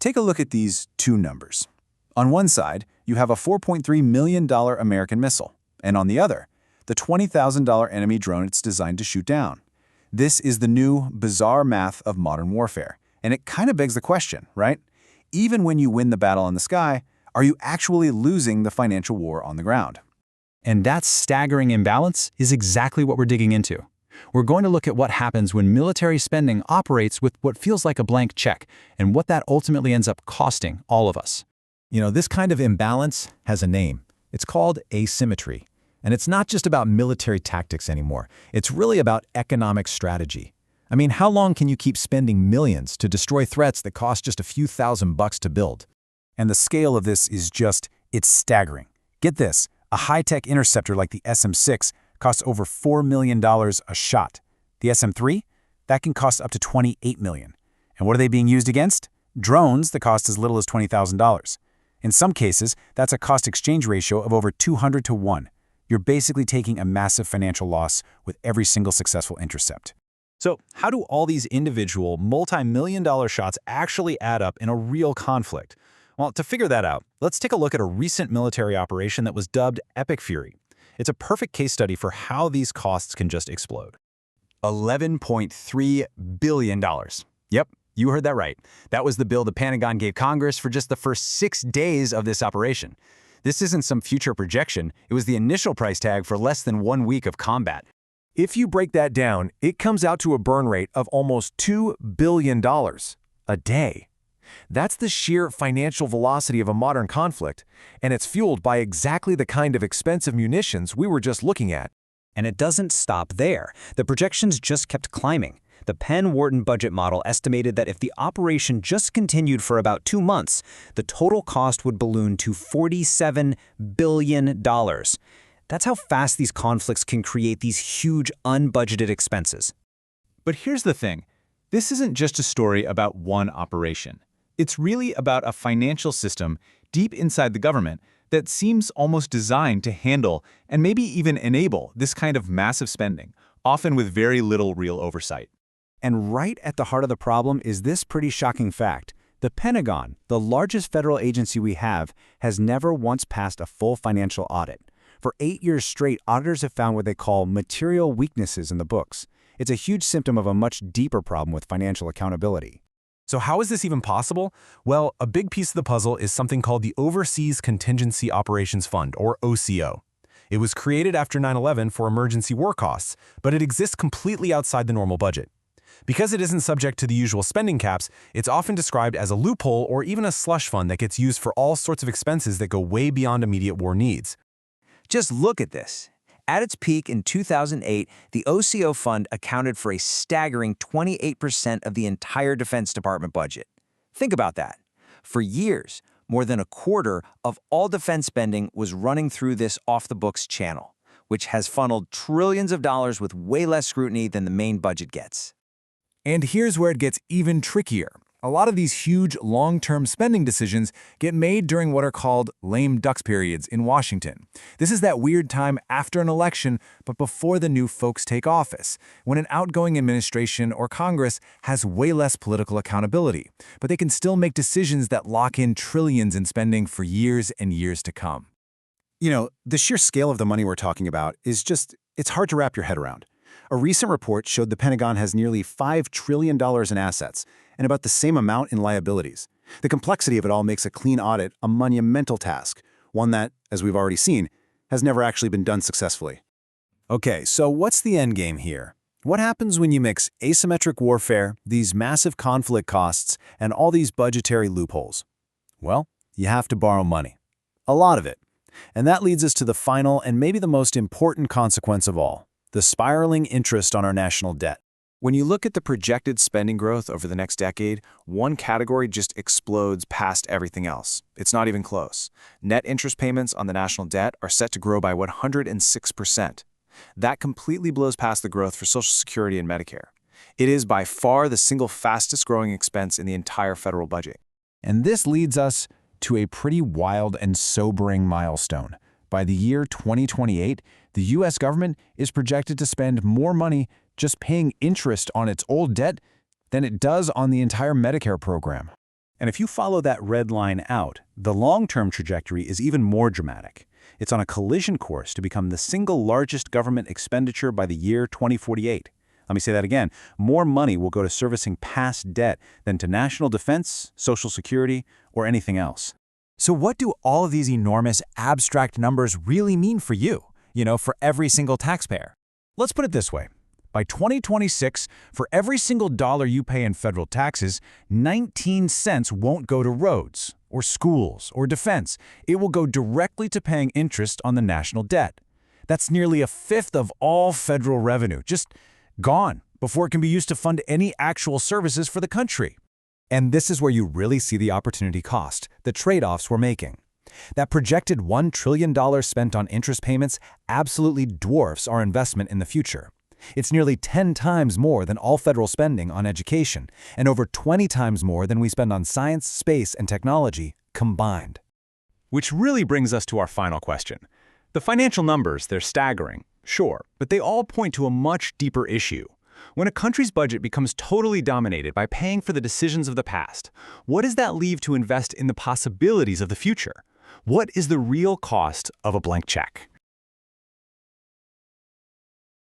Take a look at these two numbers. On one side, you have a $4.3 million American missile, and on the other, the $20,000 enemy drone it's designed to shoot down. This is the new, bizarre math of modern warfare, and it kind of begs the question, right? Even when you win the battle in the sky, are you actually losing the financial war on the ground? And that staggering imbalance is exactly what we're digging into. We're going to look at what happens when military spending operates with what feels like a blank check, and what that ultimately ends up costing all of us. You know, this kind of imbalance has a name. It's called asymmetry. And it's not just about military tactics anymore. It's really about economic strategy. I mean, how long can you keep spending millions to destroy threats that cost just a few $1,000s to build? And the scale of this is it's staggering. Get this, a high-tech interceptor like the SM-6 costs over $4 million a shot. The SM-3? That can cost up to $28 million. And what are they being used against? Drones that cost as little as $20,000. In some cases, that's a cost-exchange ratio of over 200 to 1. You're basically taking a massive financial loss with every single successful intercept. So, how do all these individual multi-million-dollar shots actually add up in a real conflict? Well, to figure that out, let's take a look at a recent military operation that was dubbed Epic Fury. It's a perfect case study for how these costs can just explode. $11.3 billion. Yep, you heard that right. That was the bill the Pentagon gave Congress for just the first 6 days of this operation. This isn't some future projection. It was the initial price tag for less than 1 week of combat. If you break that down, it comes out to a burn rate of almost $2 billion a day. That's the sheer financial velocity of a modern conflict, and it's fueled by exactly the kind of expensive munitions we were just looking at. And it doesn't stop there. The projections just kept climbing. The Penn-Wharton budget model estimated that if the operation just continued for about 2 months, the total cost would balloon to $47 billion. That's how fast these conflicts can create these huge unbudgeted expenses. But here's the thing. This isn't just a story about one operation. It's really about a financial system deep inside the government that seems almost designed to handle and maybe even enable this kind of massive spending, often with very little real oversight. And right at the heart of the problem is this pretty shocking fact. The Pentagon, the largest federal agency we have, has never once passed a full financial audit. For 8 years straight, auditors have found what they call material weaknesses in the books. It's a huge symptom of a much deeper problem with financial accountability. So how is this even possible? Well, a big piece of the puzzle is something called the Overseas Contingency Operations Fund, or OCO. It was created after 9/11 for emergency war costs, but it exists completely outside the normal budget. Because it isn't subject to the usual spending caps, it's often described as a loophole or even a slush fund that gets used for all sorts of expenses that go way beyond immediate war needs. Just look at this. At its peak in 2008, the OCO fund accounted for a staggering 28% of the entire Defense Department budget. Think about that. For years, more than a quarter of all defense spending was running through this off-the-books channel, which has funneled trillions of dollars with way less scrutiny than the main budget gets. And here's where it gets even trickier. A lot of these huge, long-term spending decisions get made during what are called lame ducks periods in Washington. This is that weird time after an election, but before the new folks take office, when an outgoing administration or Congress has way less political accountability, but they can still make decisions that lock in trillions in spending for years and years to come. You know, the sheer scale of the money we're talking about is it's hard to wrap your head around. A recent report showed the Pentagon has nearly $5 trillion in assets and about the same amount in liabilities. The complexity of it all makes a clean audit a monumental task, one that, as we've already seen, has never actually been done successfully. Okay, so what's the end game here? What happens when you mix asymmetric warfare, these massive conflict costs, and all these budgetary loopholes? Well, you have to borrow money. A lot of it. And that leads us to the final and maybe the most important consequence of all, the spiraling interest on our national debt. When you look at the projected spending growth over the next decade, one category just explodes past everything else. It's not even close. Net interest payments on the national debt are set to grow by 106%. That completely blows past the growth for Social Security and Medicare. It is by far the single fastest growing expense in the entire federal budget. And this leads us to a pretty wild and sobering milestone. By the year 2028, the U.S. government is projected to spend more money just paying interest on its old debt than it does on the entire Medicare program. And if you follow that red line out, the long-term trajectory is even more dramatic. It's on a collision course to become the single largest government expenditure by the year 2048. Let me say that again. More money will go to servicing past debt than to national defense, Social Security, or anything else. So what do all of these enormous abstract numbers really mean for you, for every single taxpayer? Let's put it this way. By 2026, for every single dollar you pay in federal taxes, 19 cents won't go to roads, or schools, or defense. It will go directly to paying interest on the national debt. That's nearly a fifth of all federal revenue, just gone before it can be used to fund any actual services for the country. And this is where you really see the opportunity cost, the trade-offs we're making. That projected $1 trillion spent on interest payments absolutely dwarfs our investment in the future. It's nearly 10 times more than all federal spending on education, and over 20 times more than we spend on science, space, and technology combined. Which really brings us to our final question. The financial numbers, they're staggering, sure, but they all point to a much deeper issue. When a country's budget becomes totally dominated by paying for the decisions of the past, what does that leave to invest in the possibilities of the future? What is the real cost of a blank check?